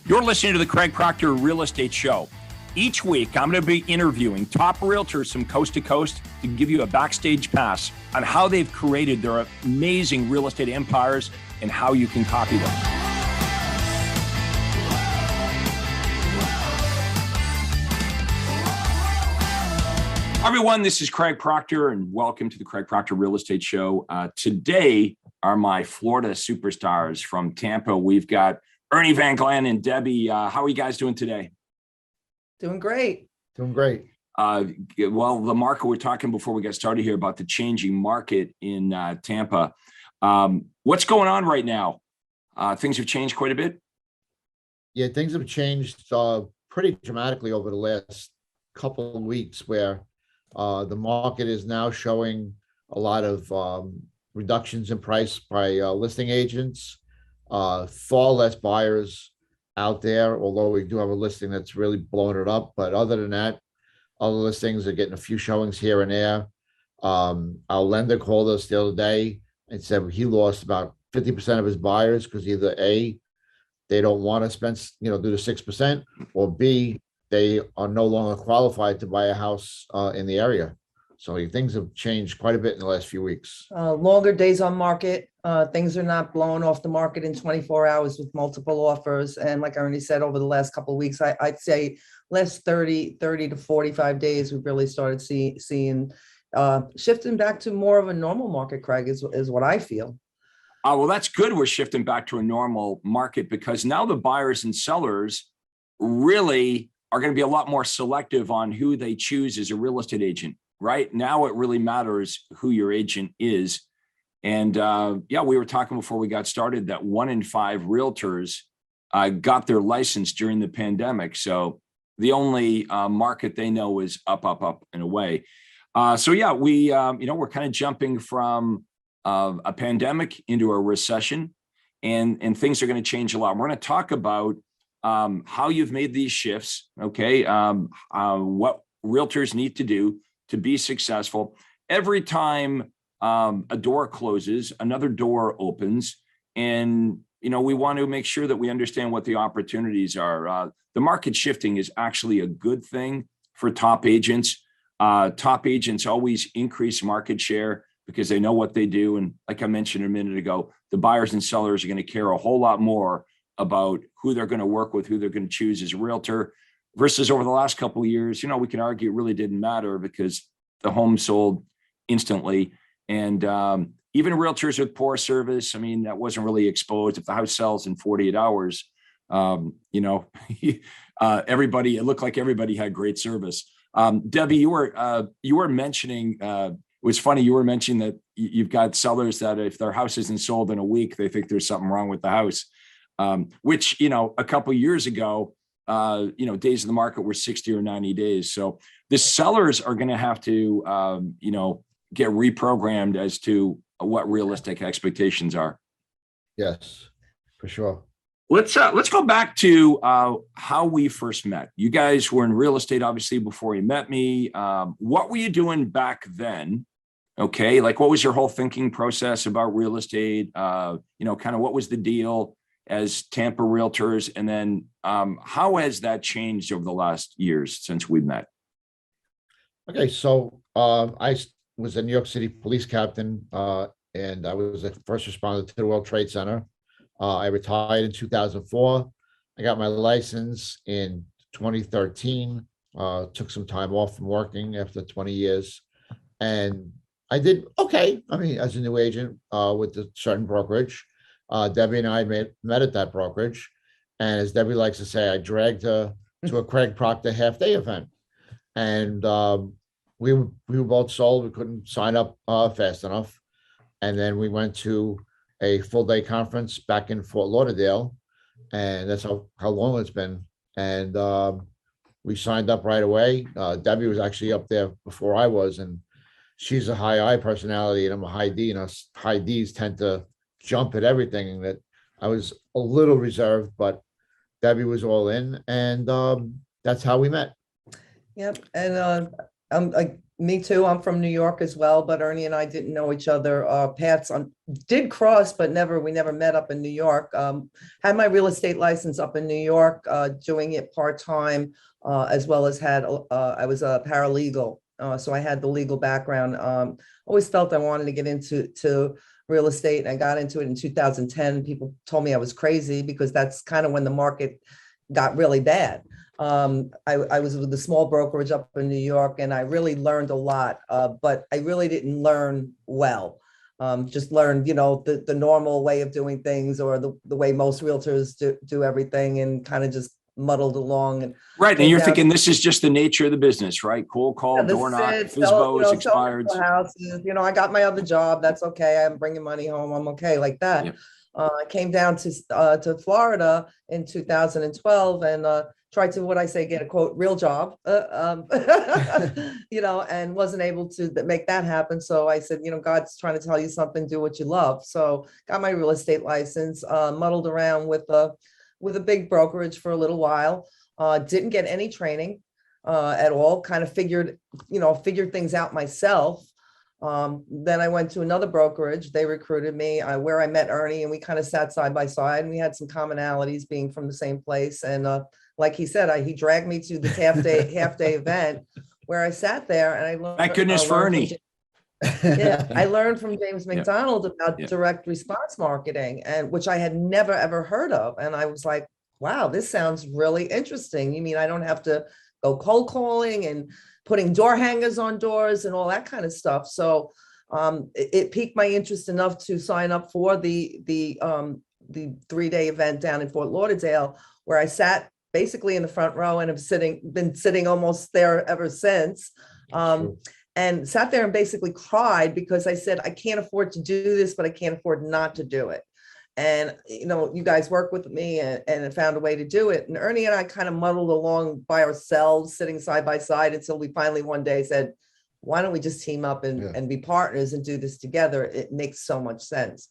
You're listening to the Craig Proctor Real Estate Show. Each week, I'm going to be interviewing top realtors from coast to coast to give you a backstage pass on how they've created their amazing real estate empires and how you can copy them. Hi, everyone. This is Craig Proctor, and welcome to the Craig Proctor Real Estate Show. Today are my Florida superstars from Tampa. We've got Ernie Van Glahn and Debi. How are you guys doing today? Doing great. Doing great. Well, the market, we're talking before we got started here about the changing market in Tampa. What's going on right now? Things have changed quite a bit. Yeah, things have changed pretty dramatically over the last couple of weeks, where the market is now showing a lot of reductions in price by listing agents. Far less buyers out there, although we do have a listing that's really blowing it up. But other than that, other listings are getting a few showings here and there. Our lender called us the other day and said he lost about 50% of his buyers because either A, they don't want to spend, do the 6%, or B, they are no longer qualified to buy a house in the area. So things have changed quite a bit in the last few weeks. Longer days on market. Things are not blowing off the market in 24 hours with multiple offers. And like I already said, over the last couple of weeks, I'd say less 30 to 45 days, we've really started seeing shifting back to more of a normal market, Craig, is what I feel. Well, that's good. We're shifting back to a normal market because now the buyers and sellers really are going to be a lot more selective on who they choose as a real estate agent. Right now, it really matters who your agent is. And we were talking before we got started that 1 in 5 realtors got their license during the pandemic. So the only market they know is up, and away. We're kind of jumping from a pandemic into a recession, and things are going to change a lot. We're going to talk about how you've made these shifts. Okay, what realtors need to do to be successful. Every time a door closes, another door opens. And, we want to make sure that we understand what the opportunities are. The market shifting is actually a good thing for top agents. Top agents always increase market share because they know what they do. And like I mentioned a minute ago, the buyers and sellers are going to care a whole lot more about who they're going to work with, who they're going to choose as a realtor. Versus over the last couple of years, we can argue it really didn't matter because the home sold instantly. And even realtors with poor service, that wasn't really exposed. If the house sells in 48 hours, everybody, it looked like everybody had great service. Debi, you were mentioning, it was funny, you were mentioning that you've got sellers that if their house isn't sold in a week, they think there's something wrong with the house, which, a couple of years ago, days of the market were 60 or 90 days. So the sellers are going to have to, get reprogrammed as to what realistic expectations are. Yes, for sure. Let's go back to how we first met. You guys were in real estate, obviously, before you met me. What were you doing back then? Okay, like what was your whole thinking process about real estate? Kind of what was the deal as Tampa realtors? And then how has that changed over the last years since we met? Okay, so I was a New York City police captain, and I was a first responder to the World Trade Center. I retired in 2004. I got my license in 2013, took some time off from working after 20 years. And I did okay. As a new agent with a certain brokerage. Debi and I met at that brokerage. And as Debi likes to say, I dragged her to a Craig Proctor half-day event. And we were both sold. We couldn't sign up fast enough. And then we went to a full-day conference back in Fort Lauderdale. And that's how long it's been. And we signed up right away. Debi was actually up there before I was. And she's a high I personality, and I'm a high D. And us high Ds tend to jump at everything. And that I was a little reserved, but Debi was all in. And that's how we met. Yep. And Me too. I'm from New York as well, but Ernie and I didn't know each other. Paths did cross, but we never met up in New York. Had my real estate license up in New York, doing it part-time, as well as I was a paralegal. So I had the legal background. Always felt I wanted to get into real estate, and I got into it in 2010. People told me I was crazy because that's kind of when the market got really bad. I was with a small brokerage up in New York, and I really learned a lot, but I really didn't learn well. Just learned, the normal way of doing things, or the way most realtors do everything, and kind of just muddled along. And right. And you're thinking this is just the nature of the business, right? Cold call, door knock, FSBOs, expired. Houses. I got my other job. That's okay. I'm bringing money home. I'm okay like that. Yeah. I came down to Florida in 2012 and tried to, get a quote, real job, and wasn't able to make that happen. So I said, God's trying to tell you something, do what you love. So got my real estate license, muddled around with a big brokerage for a little while, didn't get any training at all, kind of figured things out myself. Then I went to another brokerage. They recruited me, where I met Ernie, and we kind of sat side by side, and we had some commonalities being from the same place. And like he said, he dragged me to the half day event where I sat there, and I learned. Thank goodness for Ernie. I learned from James McDonald about direct response marketing, and which I had never ever heard of. And I was like, wow, this sounds really interesting. You mean I don't have to go cold calling and putting door hangers on doors and all that kind of stuff? So it piqued my interest enough to sign up for the 3-day event down in Fort Lauderdale, where I sat basically in the front row and have been sitting almost there ever since. And sat there and basically cried because I said, I can't afford to do this, but I can't afford not to do it. And, you guys work with me and found a way to do it. And Ernie and I kind of muddled along by ourselves, sitting side by side, until we finally one day said, why don't we just team up and be partners and do this together? It makes so much sense.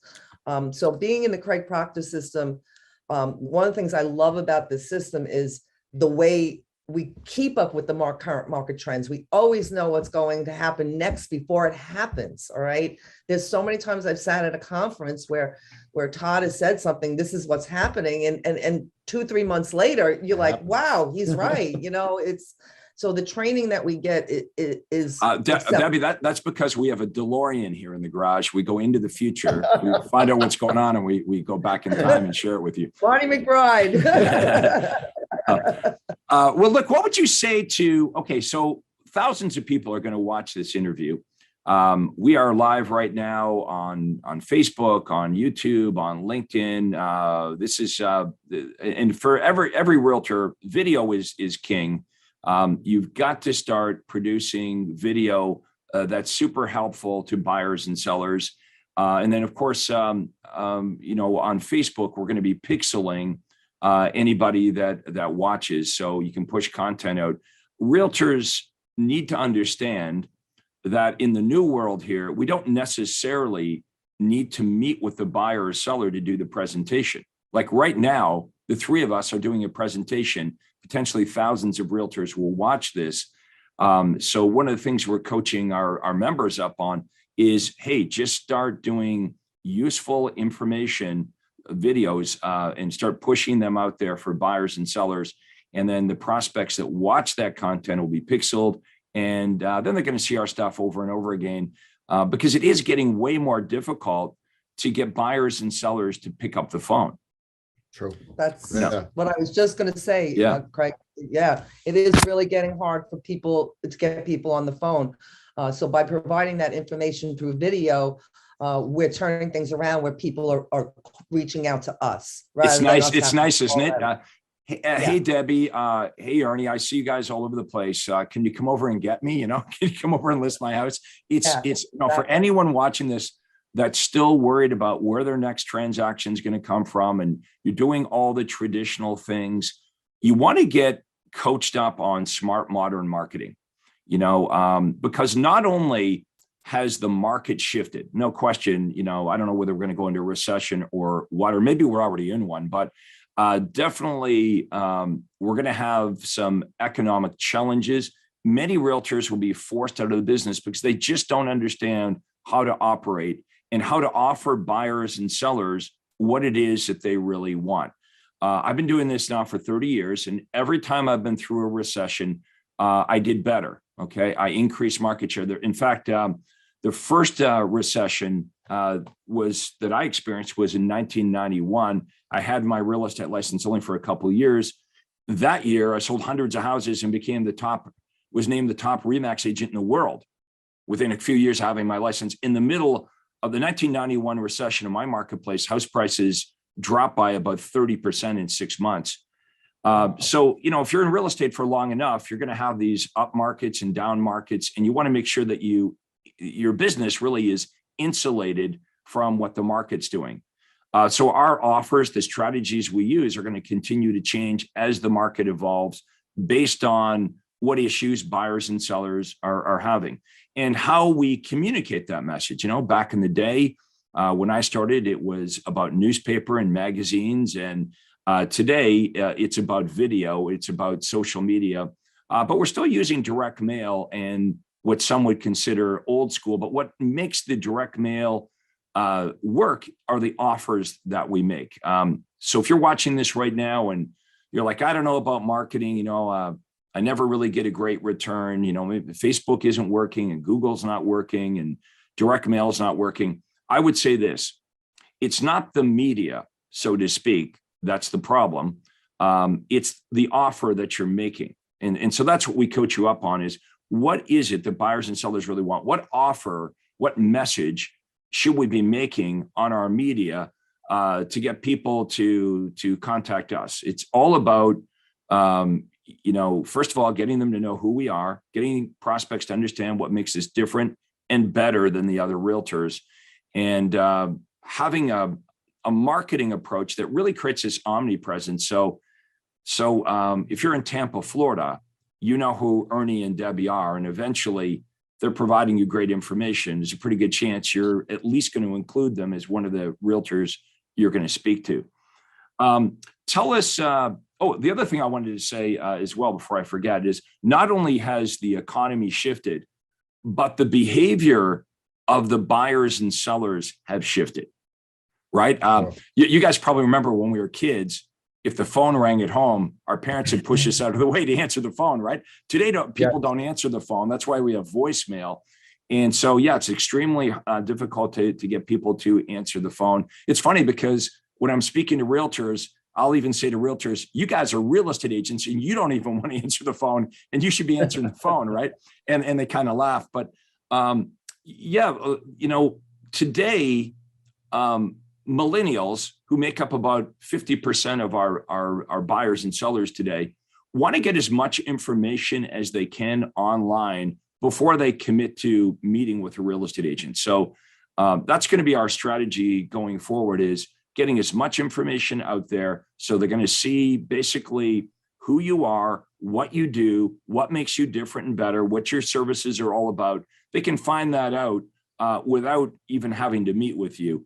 So being in the Craig Proctor system, one of the things I love about this system is the way we keep up with the current market trends. We always know what's going to happen next before it happens. All right. There's so many times I've sat at a conference where Todd has said something, this is what's happening. And 2-3 months later, you're like, wow, he's right. It's so the training that we get is Debbie, that's because we have a DeLorean here in the garage. We go into the future, we find out what's going on, and we go back in time and share it with you. Bonnie McBride. Well, look, what would you say to, so thousands of people are going to watch this interview. We are live right now on Facebook, on YouTube, on LinkedIn. This is, and for every realtor, video is king. You've got to start producing video that's super helpful to buyers and sellers. And then, of course, on Facebook, we're going to be pixeling anybody that watches, so you can push content out. Realtors need to understand that in the new world here, we don't necessarily need to meet with the buyer or seller to do the presentation. Like right now, the three of us are doing a presentation. Potentially thousands of realtors will watch this. So one of the things we're coaching our members up on is, hey, just start doing useful information videos and start pushing them out there for buyers and sellers. And then the prospects that watch that content will be pixeled. And then they're going to see our stuff over and over again, because it is getting way more difficult to get buyers and sellers to pick up the phone. True. That's what I was just going to say, Craig. Yeah, it is really getting hard for people to get people on the phone. So by providing that information through video, we're turning things around where people are reaching out to us. It's nice. It's nice, isn't it? Hey, Debbie. Hey, Ernie. I see you guys all over the place. Can you come over and get me? Can you come over and list my house? It's for anyone watching this that's still worried about where their next transaction is going to come from, and you're doing all the traditional things. You want to get coached up on smart modern marketing. Because not only has the market shifted, no question, I don't know whether we're going to go into a recession or what, or maybe we're already in one, but definitely we're going to have some economic challenges. many realtors will be forced out of the business because they just don't understand how to operate and how to offer buyers and sellers what it is that they really want. I've been doing this now for 30 years, and every time I've been through a recession, I did better. Okay, I increased market share. In fact, the first recession that I experienced was in 1991. I had my real estate license only for a couple of years. That year, I sold hundreds of houses and was named the top RE/MAX agent in the world within a few years of having my license. In the middle of the 1991 recession in my marketplace, house prices dropped by about 30% in 6 months. So, if you're in real estate for long enough, you're going to have these up markets and down markets, and you want to make sure that your business really is insulated from what the market's doing. So our offers, the strategies we use, are going to continue to change as the market evolves based on what issues buyers and sellers are having and how we communicate that message. Back in the day, when I started, it was about newspaper and magazines, and today it's about video, it's about social media, but we're still using direct mail and what some would consider old school. But what makes the direct mail work are the offers that we make. So if you're watching this right now and you're like, I don't know about marketing, I never really get a great return, maybe Facebook isn't working and Google's not working and direct mail is not working. I would say this: it's not the media, so to speak, that's the problem. It's the offer that you're making. And so that's what we coach you up on is, what is it that buyers and sellers really want? What offer, what message should we be making on our media to get people to contact us? It's all about, first of all, getting them to know who we are, getting prospects to understand what makes us different and better than the other realtors, and having a marketing approach that really creates this omnipresence. So if you're in Tampa, Florida, you know who Ernie and Debi are, and eventually they're providing you great information. There's a pretty good chance you're at least going to include them as one of the realtors you're going to speak to. Tell us, the other thing I wanted to say as well before I forget is, not only has the economy shifted, but the behavior of the buyers and sellers have shifted, right? You guys probably remember when we were kids, if the phone rang at home, our parents would push us out of the way to answer the phone, right? Today, people don't answer the phone. That's why we have voicemail. And so, it's extremely difficult to get people to answer the phone. It's funny because when I'm speaking to realtors, I'll even say to realtors, you guys are real estate agents and you don't even want to answer the phone, and you should be answering the phone, right? And they kind of laugh. But today, millennials, who make up about 50% of our buyers and sellers today, want to get as much information as they can online before they commit to meeting with a real estate agent. So that's going to be our strategy going forward, is getting as much information out there so they're going to see basically who you are, what you do, what makes you different and better, what your services are all about. They can find that out without even having to meet with you.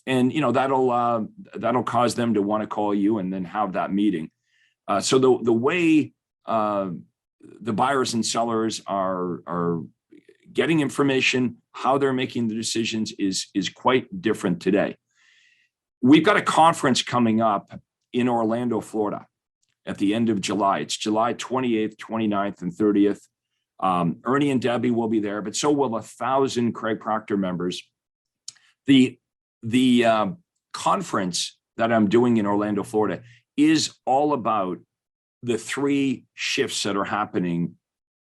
And that'll cause them to want to call you and then have that meeting. So the way the buyers and sellers are getting information, how they're making the decisions is quite different today. We've got a conference coming up in Orlando, Florida, at the end of July. It's July 28th, 29th, and 30th. Ernie and Debi will be there, but so will 1,000 Craig Proctor members. The conference that I'm doing in Orlando, Florida, is all about the 3 shifts that are happening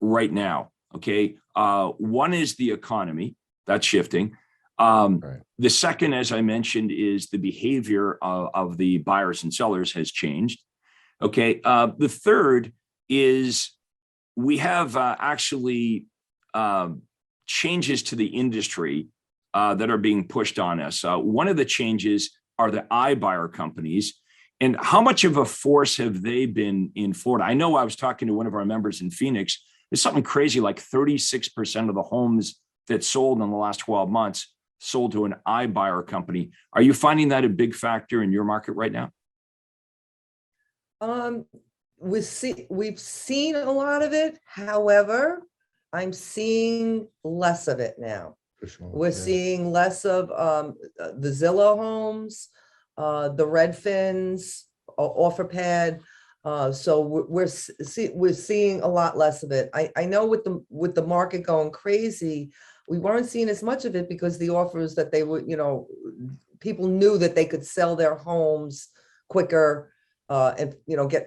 right now. Okay. One is the economy that's shifting. Right. The second, as I mentioned, is the behavior of the buyers and sellers has changed. Okay. The third is we have changes to the industry that are being pushed on us. One of the changes are the iBuyer companies. And how much of a force have they been in Florida? I know I was talking to one of our members in Phoenix. There's something crazy, like 36% of the homes that sold in the last 12 months sold to an iBuyer company. Are you finding that a big factor in your market right now? we've seen a lot of it. However, I'm seeing less of it now. For sure. We're Yeah. seeing less of the Zillow homes, the Redfins, OfferPad. So we're seeing a lot less of it. I know with the market going crazy, we weren't seeing as much of it because the offers that they would, people knew that they could sell their homes quicker and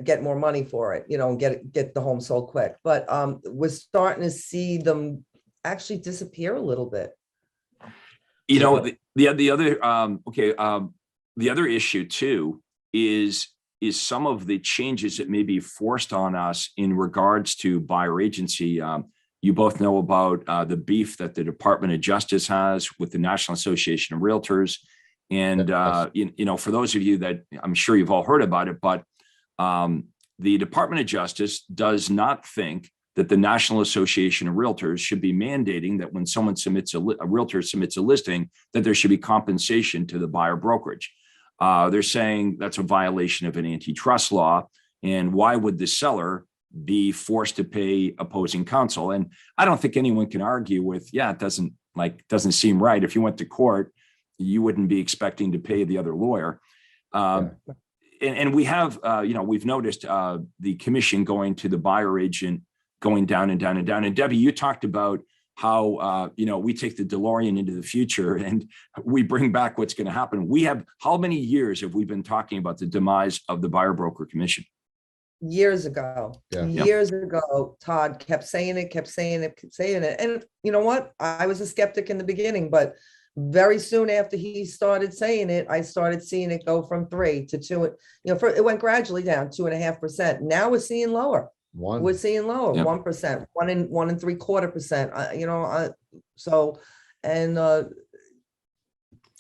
get more money for it, and get the home sold quick. But we're starting to see them actually disappear a little bit. The other issue too is some of the changes that may be forced on us in regards to buyer agency. You both know about the beef that the Department of Justice has with the National Association of Realtors. And, for those of you that I'm sure you've all heard about it, but the Department of Justice does not think that the National Association of Realtors should be mandating that when someone submits a realtor submits a listing, that there should be compensation to the buyer brokerage. They're saying that's a violation of an antitrust law. And why would the seller be forced to pay opposing counsel? And I don't think anyone can argue with, it doesn't seem right. If you went to court, you wouldn't be expecting to pay the other lawyer. And we have, we've noticed the commission going to the buyer agent going down and down and down. And Debbie, you talked about how, we take the DeLorean into the future and we bring back what's going to happen. How many years have we been talking about the demise of the buyer broker commission? Years ago, Todd kept saying it. And you know what? I was a skeptic in the beginning, but very soon after he started saying it, I started seeing it go from 3 to 2. It went gradually down 2.5%. Now we're seeing lower. We're seeing lower, 1%, 1.75%.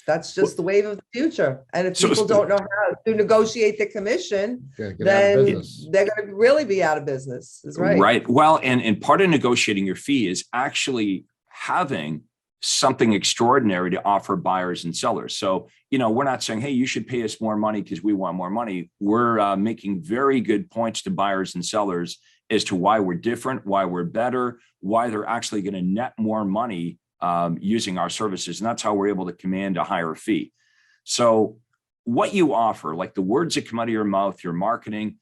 That's just the wave of the future. And if people don't know how to negotiate the commission, then they're going to really be out of business. That's right. Right. Well, and part of negotiating your fee is actually having something extraordinary to offer buyers and sellers. So, we're not saying, hey, you should pay us more money because we want more money. We're making very good points to buyers and sellers as to why we're different, why we're better, why they're actually going to net more money using our services. And that's how we're able to command a higher fee. So what you offer, like the words that come out of your mouth, your marketing,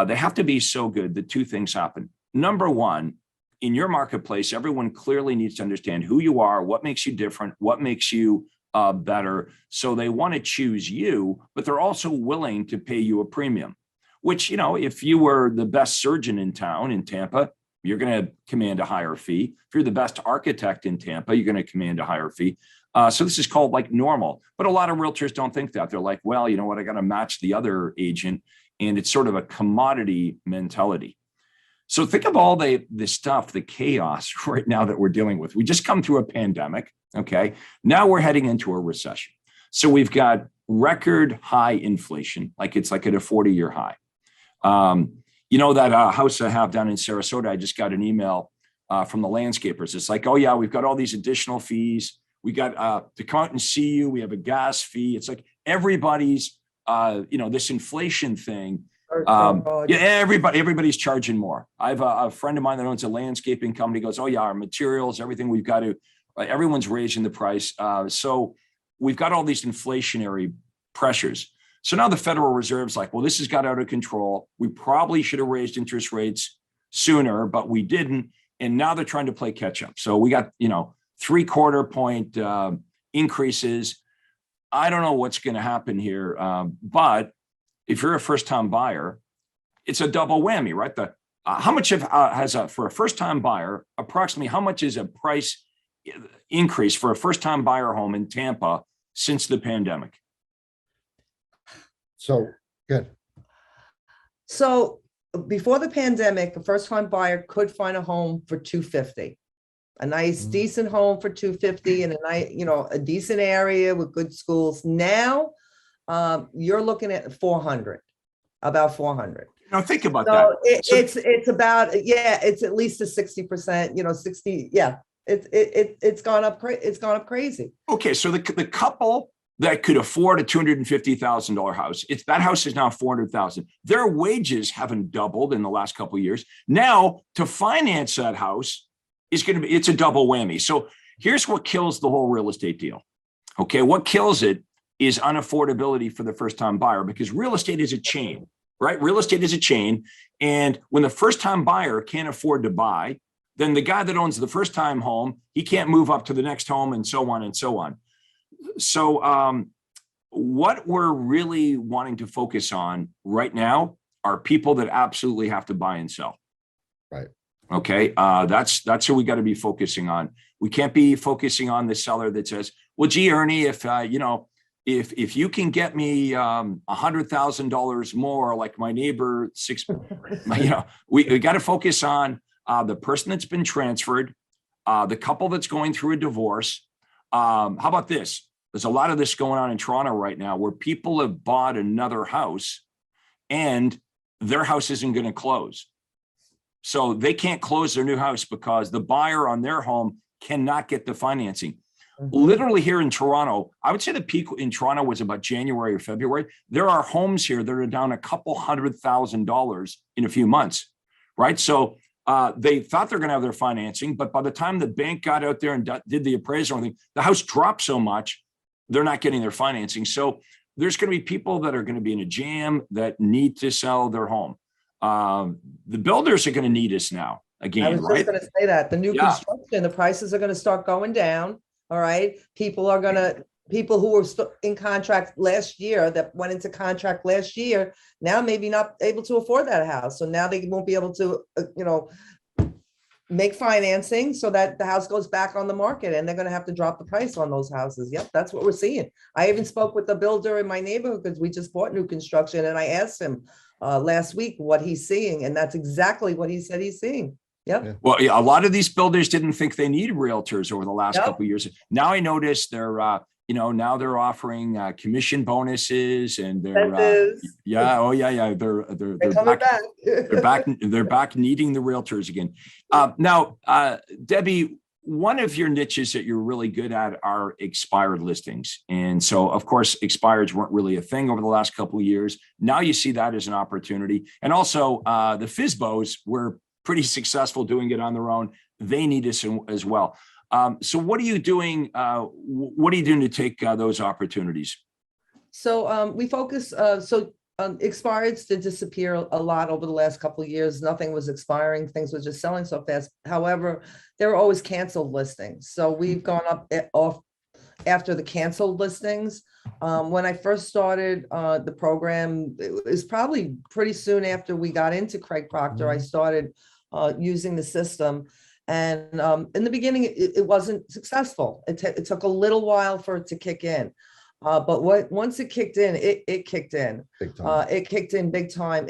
they have to be so good that two things happen. Number one, in your marketplace, everyone clearly needs to understand who you are, what makes you different, what makes you better. So they want to choose you, but they're also willing to pay you a premium, which, if you were the best surgeon in town in Tampa, you're going to command a higher fee. If you're the best architect in Tampa, you're going to command a higher fee. So this is called like normal, but a lot of realtors don't think that. They're like, well, you know what, I got to match the other agent. And it's sort of a commodity mentality. So think of all the stuff, the chaos right now that we're dealing with. We just come through a pandemic. Okay. Now we're heading into a recession. So we've got record high inflation, like it's like at a 40-year high. That house I have down in Sarasota, I just got an email from the landscapers. It's like, oh yeah, we've got all these additional fees. We got to come out and see you. We have a gas fee. It's like everybody's, this inflation thing. Everybody's charging more. I have a friend of mine that owns a landscaping company. Goes, oh yeah, our materials, everything we've got to. Everyone's raising the price. So we've got all these inflationary pressures. So now the Federal Reserve's like, well, this has got out of control. We probably should have raised interest rates sooner, but we didn't. And now they're trying to play catch up. So we got, 3/4 point increases. I don't know what's going to happen here. But if you're a first-time buyer, it's a double whammy, right? How much for a first-time buyer, approximately how much is a price increase for a first-time buyer home in Tampa since the pandemic? So good. So before the pandemic, a first-time buyer could find a home for $250, a nice, decent home for $250, and a decent area with good schools. Now, you're looking at about 400. Now think about that. It's about, it's at least a 60%, 60. Yeah, it's gone up. It's gone up crazy. Okay, so the couple that could afford a $250,000 house. It's that house is now 400,000. Their wages haven't doubled in the last couple of years. Now to finance that house is going to be, it's a double whammy. So here's what kills the whole real estate deal. Okay. What kills it is unaffordability for the first time buyer, because real estate is a chain, right? Real estate is a chain. And when the first time buyer can't afford to buy, then the guy that owns the first time home, he can't move up to the next home, and so on and so on. So what we're really wanting to focus on right now are people that absolutely have to buy and sell. Right. Okay. That's who we got to be focusing on. We can't be focusing on the seller that says, well, gee, Ernie, if if you can get me $100,000 more, like my neighbor, we got to focus on the person that's been transferred, the couple that's going through a divorce. How about this? There's a lot of this going on in Toronto right now where people have bought another house and their house isn't going to close. So they can't close their new house because the buyer on their home cannot get the financing. Literally here in Toronto, I would say the peak in Toronto was about January or February. There are homes here that are down a couple $100,000 in a few months, right? So they thought they're going to have their financing, but by the time the bank got out there and did the appraisal, the house dropped so much, they're not getting their financing. So there's going to be people that are going to be in a jam that need to sell their home. The builders are going to need us now again, I was right? just going to say that the new construction, the prices are going to start going down. All right. People who were in contract last year, that went into contract last year, now maybe not able to afford that house. So now they won't be able to, make financing so that the house goes back on the market, and they're going to have to drop the price on those houses. Yep. That's what we're seeing. I even spoke with the builder in my neighborhood because we just bought new construction, and I asked him last week what he's seeing. And that's exactly what he said he's seeing. Yep. Yeah. Well, a lot of these builders didn't think they needed realtors over the last Yep. couple of years. Now I notice they're, now they're offering commission bonuses, and they're, they're coming back. they're back needing the realtors again. Now, Debbie, one of your niches that you're really good at are expired listings. And so, of course, expireds weren't really a thing over the last couple of years. Now you see that as an opportunity. And also the FSBOs were pretty successful doing it on their own. They need us as well. So what are you doing? What are you doing to take those opportunities? So we focus, expireds did disappear a lot over the last couple of years. Nothing was expiring. Things were just selling so fast. However, there were always canceled listings. So we've gone off after the canceled listings. When I first started the program, it was probably pretty soon after we got into Craig Proctor, I started using the system. And in the beginning, it wasn't successful. It took a little while for it to kick in. But once it kicked in, it kicked in. Big time. It kicked in big time.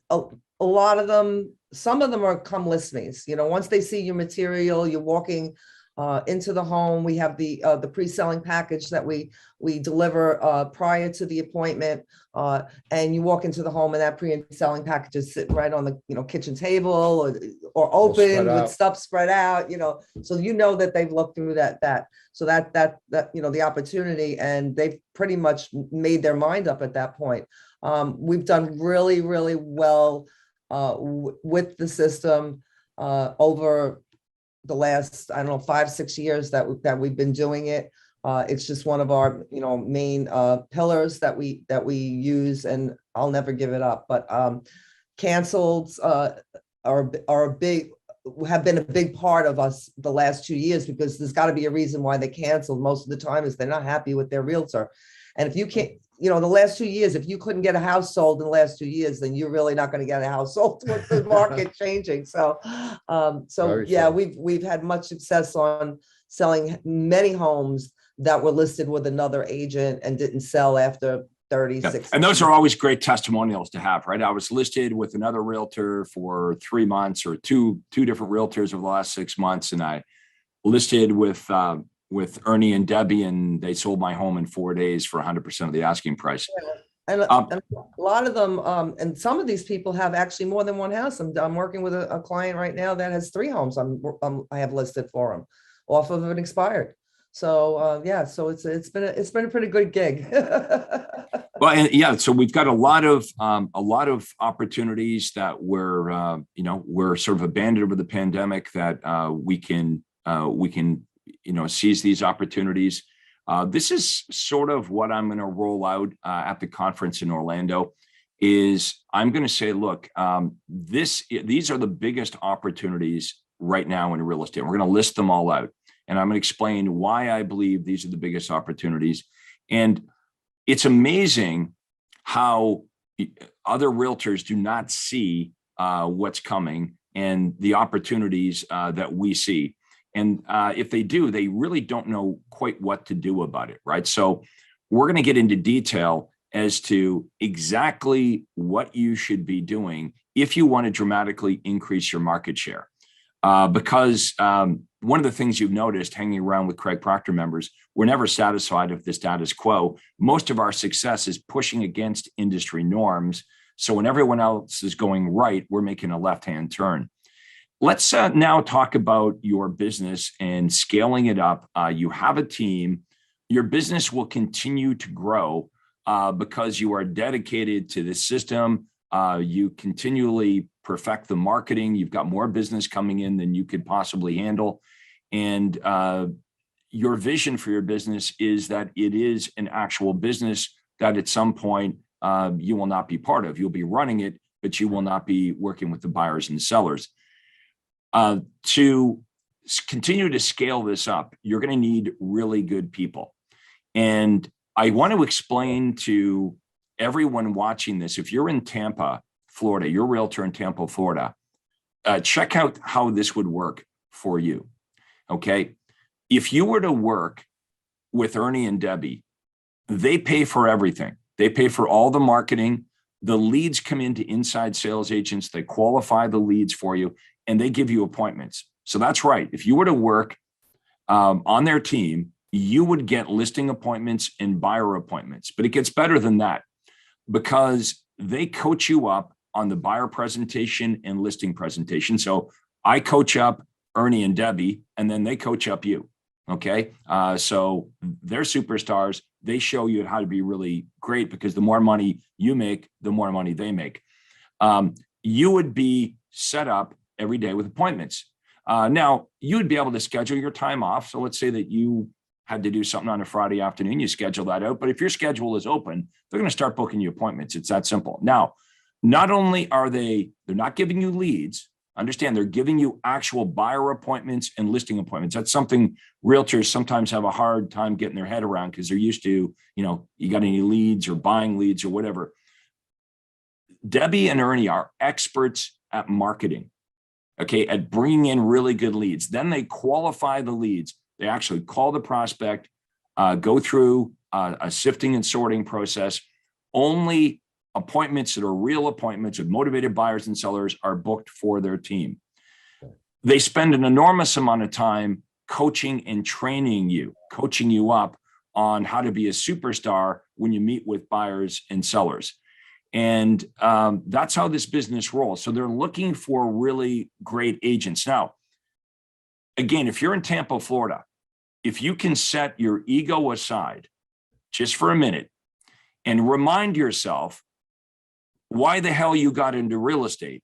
A lot of them, some of them are come list me's. Once they see your material, you're walking into the home. We have the pre-selling package that we deliver prior to the appointment, and you walk into the home, and that pre-selling package is sitting right on the kitchen table or open with stuff spread out. So that they've looked through that. So that the opportunity, and they've pretty much made their mind up at that point. We've done really, really well with the system over the last, 5-6 years that we've been doing it. It's just one of our, main pillars that we use, and I'll never give it up. But cancels have been a big part of us the last 2 years, because there's got to be a reason why they canceled. Most of the time is they're not happy with their realtor. And if you can't, the last 2 years, if you couldn't get a house sold in the last 2 years, then you're really not going to get a house sold with the market changing. So we've had much success on selling many homes that were listed with another agent and didn't sell after 36. And those are always great testimonials to have, right? I was listed with another realtor for 3 months, or two different realtors over the last 6 months. And I listed with Ernie and Debi, and they sold my home in 4 days for 100% of the asking price. And a lot of them, and some of these people have actually more than one house. I'm working with a client right now that has 3 homes I have listed for him off of an expired. So, yeah, so it's been a pretty good gig. Well, and yeah, so we've got a lot of opportunities that we're sort of abandoned over the pandemic that we can seize these opportunities. This is sort of what I'm going to roll out at the conference in Orlando. Is I'm going to say, look, these are the biggest opportunities right now in real estate. We're going to list them all out, and I'm going to explain why I believe these are the biggest opportunities. And it's amazing how other realtors do not see what's coming and the opportunities that we see. And if they do, they really don't know quite what to do about it, right? So we're going to get into detail as to exactly what you should be doing if you want to dramatically increase your market share. Because one of the things you've noticed hanging around with Craig Proctor members, we're never satisfied with the status quo. Most of our success is pushing against industry norms. So when everyone else is going right, we're making a left-hand turn. Let's now talk about your business and scaling it up. You have a team. Your business will continue to grow because you are dedicated to this system. You continually perfect the marketing. You've got more business coming in than you could possibly handle. And your vision for your business is that it is an actual business that at some point you will not be part of. You'll be running it, but you will not be working with the buyers and sellers. To continue to scale this up, you're going to need really good people. And I want to explain to everyone watching this, if you're in Tampa, Florida, you're a realtor in Tampa, Florida, check out how this would work for you. Okay. If you were to work with Ernie and Debi, they pay for everything. They pay for all the marketing. The leads come into inside sales agents. They qualify the leads for you and they give you appointments. So that's right. If you were to work on their team, you would get listing appointments and buyer appointments. But it gets better than that because they coach you up on the buyer presentation and listing presentation. So I coach up Ernie and Debi, and then they coach up you. Okay. So they're superstars. They show you how to be really great because the more money you make, the more money they make. You would be set up every day with appointments. Now, you would be able to schedule your time off. So let's say that you had to do something on a Friday afternoon, you schedule that out. But if your schedule is open, they're going to start booking you appointments. It's that simple. Now, not only are they're not giving you leads, understand they're giving you actual buyer appointments and listing appointments. That's something realtors sometimes have a hard time getting their head around because they're used to, you got any leads or buying leads or whatever. Debi and Ernie are experts at marketing, okay, at bringing in really good leads. Then they qualify the leads. They actually call the prospect, go through a sifting and sorting process. Only appointments that are real appointments with motivated buyers and sellers are booked for their team. They spend an enormous amount of time coaching and training you, coaching you up on how to be a superstar when you meet with buyers and sellers. And that's how this business rolls. So they're looking for really great agents. Now, again, if you're in Tampa, Florida, if you can set your ego aside just for a minute and remind yourself why the hell you got into real estate.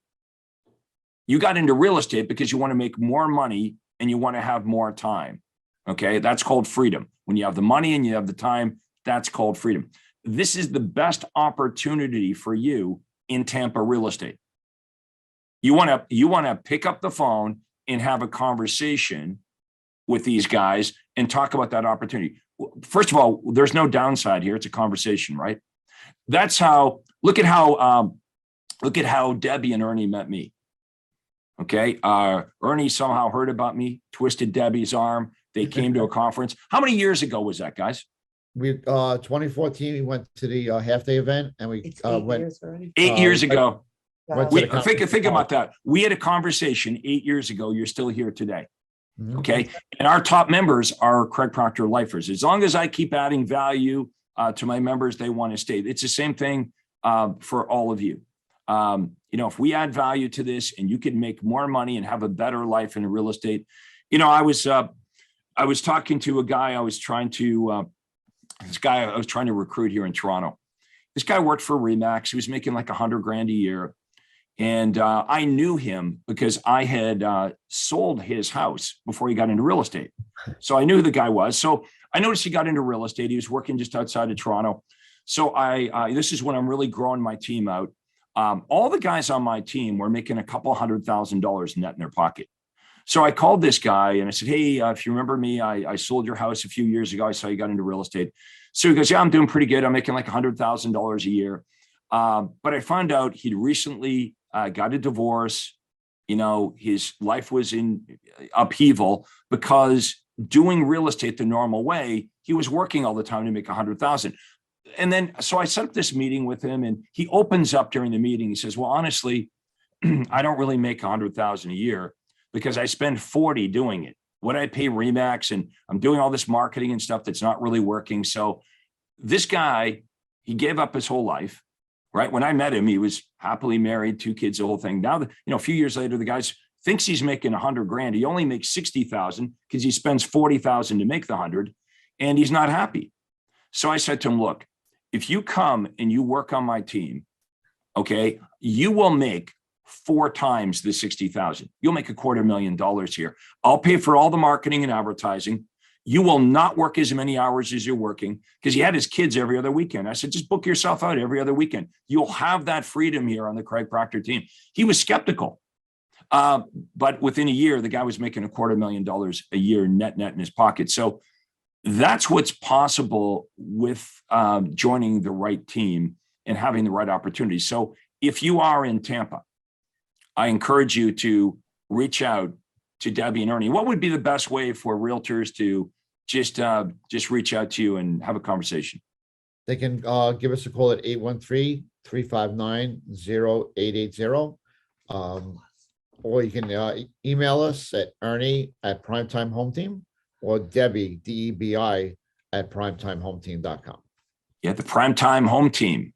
You got into real estate because you want to make more money and you want to have more time. Okay, that's called freedom. When you have the money and you have the time, that's called freedom. This is the best opportunity for you in Tampa real estate. You want to pick up the phone and have a conversation with these guys and talk about that opportunity. First of all, there's no downside here. It's a conversation, right? That's how, look at how Debi and Ernie met me. Okay. Ernie somehow heard about me, twisted Debi's arm. They came to a conference. How many years ago was that, guys? 2014, we went to the half-day event and we went 8 years ago. Think about that. We had a conversation 8 years ago. You're still here today. Mhm. Okay. And our top members are Craig Proctor lifers. As long as I keep adding value to my members, they want to stay. It's the same thing for all of you. If we add value to this and you can make more money and have a better life in real estate, I was I was talking to a guy I was trying to recruit here in Toronto. This guy worked for Remax. He was making like $100,000 a year. And I knew him because I had sold his house before he got into real estate. So I knew who the guy was. So I noticed he got into real estate. He was working just outside of Toronto. So this is when I'm really growing my team out. All the guys on my team were making a couple $100,000 net in their pocket. So I called this guy and I said, hey, if you remember me, I sold your house a few years ago. I saw you got into real estate. So he goes, yeah, I'm doing pretty good. I'm making like $100,000 a year. But I found out he'd recently got a divorce. You know, his life was in upheaval because doing real estate the normal way, he was working all the time to make 100,000. And then, so I set up this meeting with him and he opens up during the meeting. He says, well, honestly, I don't really make 100,000 a year because I spend 40 doing it. What I pay Remax and I'm doing all this marketing and stuff that's not really working. So this guy, he gave up his whole life. Right. When I met him, he was happily married, 2 kids, the whole thing. Now, a few years later, the guy thinks he's making $100,000. He only makes 60,000 because he spends 40,000 to make the 100, and he's not happy. So I said to him, look, if you come and you work on my team, okay, you will make 4 times the 60,000. You'll make $250,000 here. I'll pay for all the marketing and advertising. You will not work as many hours as you're working because he had his kids every other weekend. I said, just book yourself out every other weekend. You'll have that freedom here on the Craig Proctor team. He was skeptical. But within a year, the guy was making $250,000 a year net in his pocket. So that's what's possible with joining the right team and having the right opportunities. So if you are in Tampa, I encourage you to reach out to Debi and Ernie. What would be the best way for realtors to just reach out to you and have a conversation? They can give us a call at 813-359-0880. Or you can email us at Ernie@PrimetimeHomeTeam or Debi, DEBI, @PrimetimeHomeTeam.com. Yeah, the Primetime Home Team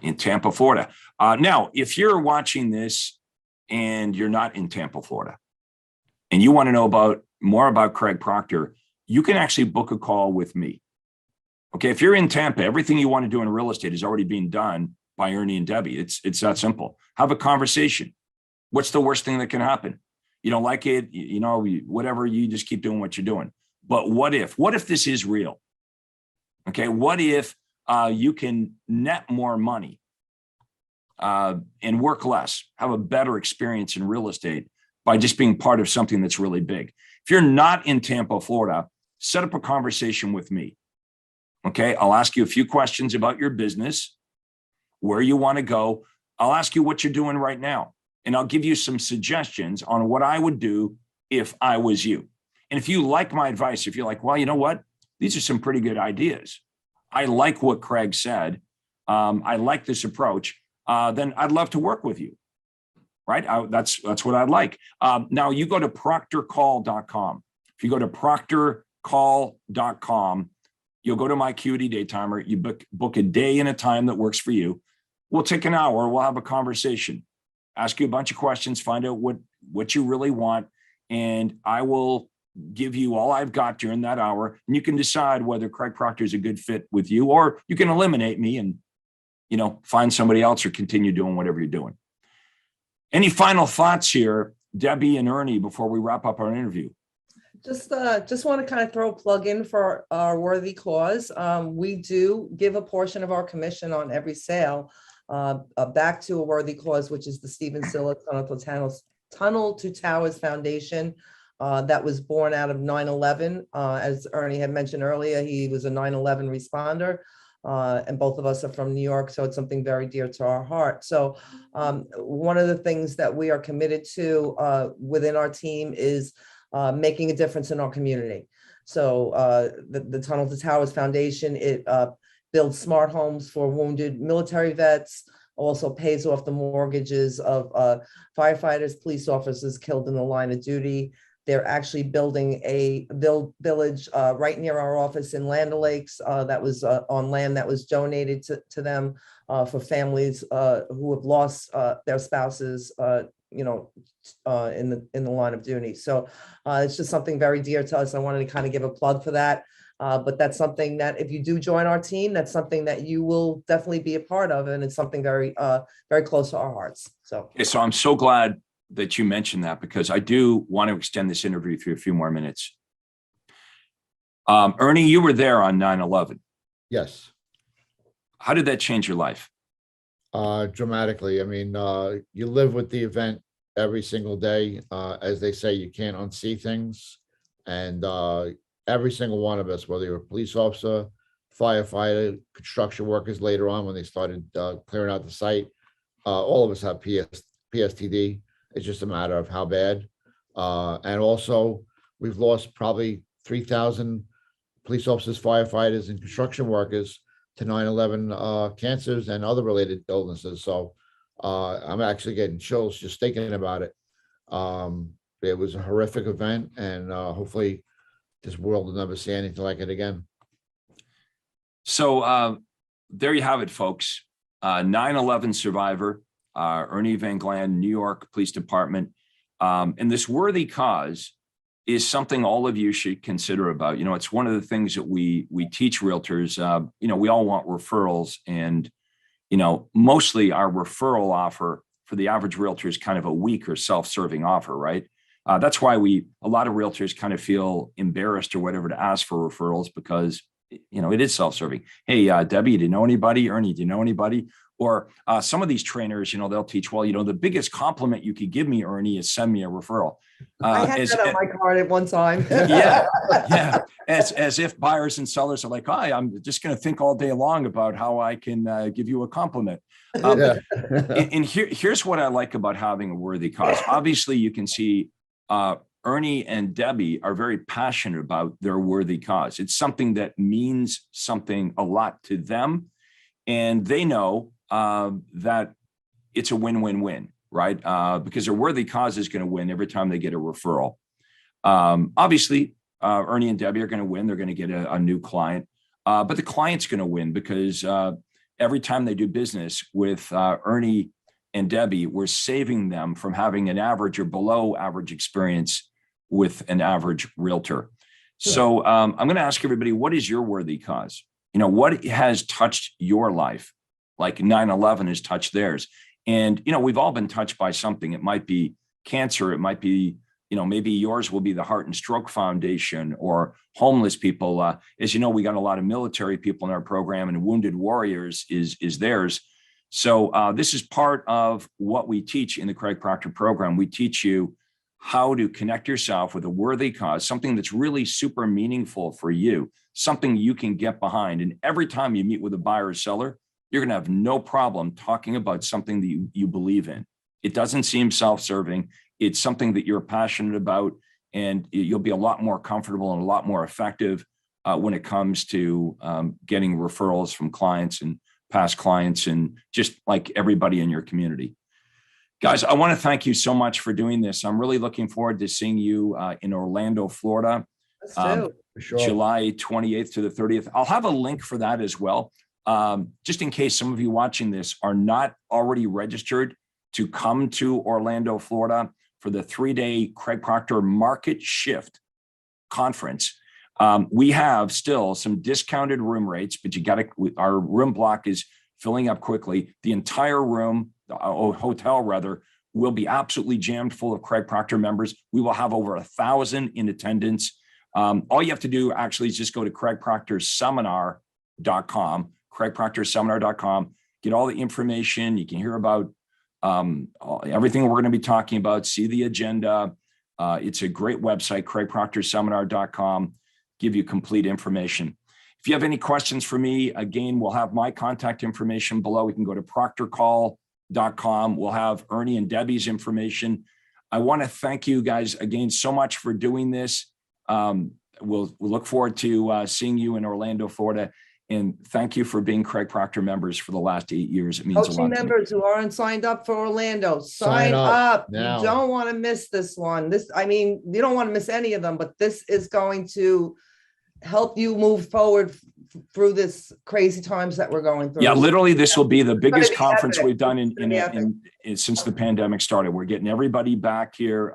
in Tampa, Florida. Now, if you're watching this and you're not in Tampa, Florida, and you want to know more about Craig Proctor, you can actually book a call with me. Okay, if you're in Tampa, everything you want to do in real estate is already being done by Ernie and Debi. It's that simple. Have a conversation. What's the worst thing that can happen? You don't like it, whatever, you just keep doing what you're doing. But what if this is real? Okay, what if you can net more money and work less, have a better experience in real estate by just being part of something that's really big? If you're not in Tampa, Florida, set up a conversation with me. Okay, I'll ask you a few questions about your business, where you want to go. I'll ask you what you're doing right now, and I'll give you some suggestions on what I would do if I was you. And if you like my advice, if you're like, well, you know what? These are some pretty good ideas. I like what Craig said. I like this approach. Then I'd love to work with you. Right? That's what I'd like. Now you go to proctorcall.com. If you go to proctorcall.com, you'll go to my Acuity Day Timer. You book a day and a time that works for you. We'll take an hour. We'll have a conversation, ask you a bunch of questions, find out what you really want. And I will give you all I've got during that hour. And you can decide whether Craig Proctor is a good fit with you, or you can eliminate me and, find somebody else or continue doing whatever you're doing. Any final thoughts here, Debi and Ernie, before we wrap up our interview? Just want to kind of throw a plug in for our worthy cause. We do give a portion of our commission on every sale back to a worthy cause, which is the Stephen Silla Tunnel to Towers Foundation. That was born out of 9/11. As Ernie had mentioned earlier, he was a 9/11 responder. And both of us are from New York, so it's something very dear to our heart. So one of the things that we are committed to within our team is making a difference in our community. So the Tunnel to Towers Foundation, it builds smart homes for wounded military vets, also pays off the mortgages of firefighters, police officers killed in the line of duty. They're actually building a village right near our office in Land O'Lakes that was on land that was donated to them for families who have lost their spouses in the line of duty. So it's just something very dear to us. I wanted to kind of give a plug for that. But that's something that if you do join our team, that's something that you will definitely be a part of. And it's something very, very close to our hearts. So. Okay, so I'm so glad that you mentioned that, because I do want to extend this interview through a few more minutes. Ernie, you were there on 9/11. Yes, How did that change your life? dramatically. I mean, you live with the event every single day. As they say, you can't unsee things. And every single one of us, whether you're a police officer, firefighter, construction workers later on when they started clearing out the site, all of us have PSTD. It's just a matter of how bad. And also, we've lost probably 3,000 police officers, firefighters, and construction workers to 9/11 cancers and other related illnesses. So I'm actually getting chills just thinking about it. It was a horrific event, and hopefully this world will never see anything like it again. So there you have it, folks. 9/11 survivor, Ernie Van Glahn, New York Police Department. And this worthy cause is something all of you should consider about. It's one of the things that we teach realtors. We all want referrals, and, mostly our referral offer for the average realtor is kind of a weak or self-serving offer, right? That's why a lot of realtors kind of feel embarrassed or whatever to ask for referrals, because, it is self-serving. Hey, Debbie, do you know anybody? Ernie, do you know anybody? Or some of these trainers, they'll teach, well, the biggest compliment you could give me, Ernie, is send me a referral. I had that on my card at one time. Yeah. As if buyers and sellers are like, hi, I'm just going to think all day long about how I can give you a compliment. And here's what I like about having a worthy cause. Obviously, you can see Ernie and Debi are very passionate about their worthy cause. It's something that means something a lot to them. And they know that it's a win-win-win, right? Because their worthy cause is going to win every time they get a referral. Obviously, Ernie and Debi are going to win. They're going to get a new client. But the client's going to win because every time they do business with Ernie and Debi, we're saving them from having an average or below average experience with an average realtor. So I'm going to ask everybody, what is your worthy cause? What has touched your life like 9/11 has touched theirs? And, we've all been touched by something. It might be cancer. It might be, maybe yours will be the Heart and Stroke Foundation or homeless people. As you know, we got a lot of military people in our program, and Wounded Warriors is theirs. So this is part of what we teach in the Craig Proctor program. We teach you how to connect yourself with a worthy cause, something that's really super meaningful for you, something you can get behind. And every time you meet with a buyer or seller, you're going to have no problem talking about something that you believe in. It doesn't seem self-serving. It's something that you're passionate about, and you'll be a lot more comfortable and a lot more effective when it comes to getting referrals from clients and past clients, and just like everybody in your community. Guys, I want to thank you so much for doing this. I'm really looking forward to seeing you in Orlando, Florida, For sure. July 28th to the 30th. I'll have a link for that as well. Just in case some of you watching this are not already registered to come to Orlando, Florida for the 3-day Craig Proctor Market Shift Conference. We have still some discounted room rates, but our room block is filling up quickly. The entire room, hotel rather, will be absolutely jammed full of Craig Proctor members. We will have over 1,000 in attendance. All you have to do actually is just go to craigproctorseminar.com, craigproctorseminar.com, get all the information. You can hear about everything we're going to be talking about, see the agenda. It's a great website, craigproctorseminar.com, give you complete information. If you have any questions for me, again, we'll have my contact information below. We can go to proctorcall.com. We'll have Ernie and Debi's information. I want to thank you guys again so much for doing this. We'll look forward to seeing you in Orlando, Florida. And thank you for being Craig Proctor members for the last 8 years. It means a lot coaching to me. members who aren't signed up for Orlando, Sign sign up. now. You don't want to miss this one. You don't want to miss any of them, but this is going to help you move forward through this crazy times that we're going through. Yeah, literally, this will be the biggest be conference epic. we've done It's gonna be epic. since the pandemic started. We're getting everybody back here.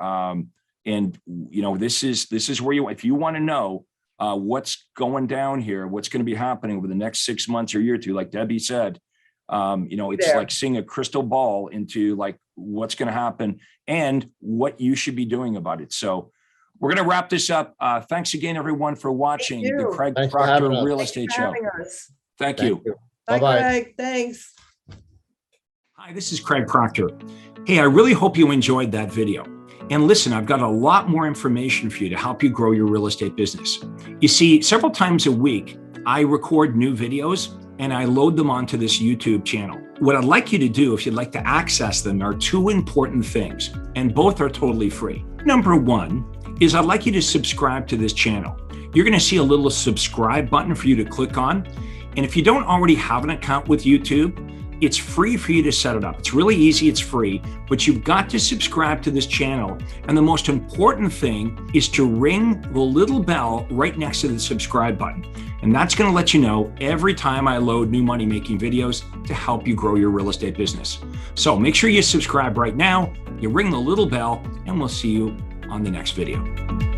And this is where if you want to know what's going down here, what's going to be happening over the next 6 months or year or two, like Debbie said, it's There. like seeing a crystal ball into like what's going to happen and what you should be doing about it. So we're going to wrap this up. Thanks again, everyone, for watching the you. Craig Thanks for Proctor having us. Real Thank you Estate for Show. having us. Thank you. Bye, Bye-bye. Greg. Thanks. Hi, this is Craig Proctor. Hey, I really hope you enjoyed that video. And listen, I've got a lot more information for you to help you grow your real estate business. You see, several times a week, I record new videos and I load them onto this YouTube channel. What I'd like you to do, if you'd like to access them, are two important things, and both are totally free. Number one is I'd like you to subscribe to this channel. You're going to see a little subscribe button for you to click on. And if you don't already have an account with YouTube, it's free for you to set it up. It's really easy, it's free, but you've got to subscribe to this channel. And the most important thing is to ring the little bell right next to the subscribe button. And that's going to let you know every time I load new money-making videos to help you grow your real estate business. So make sure you subscribe right now, you ring the little bell, and we'll see you on the next video.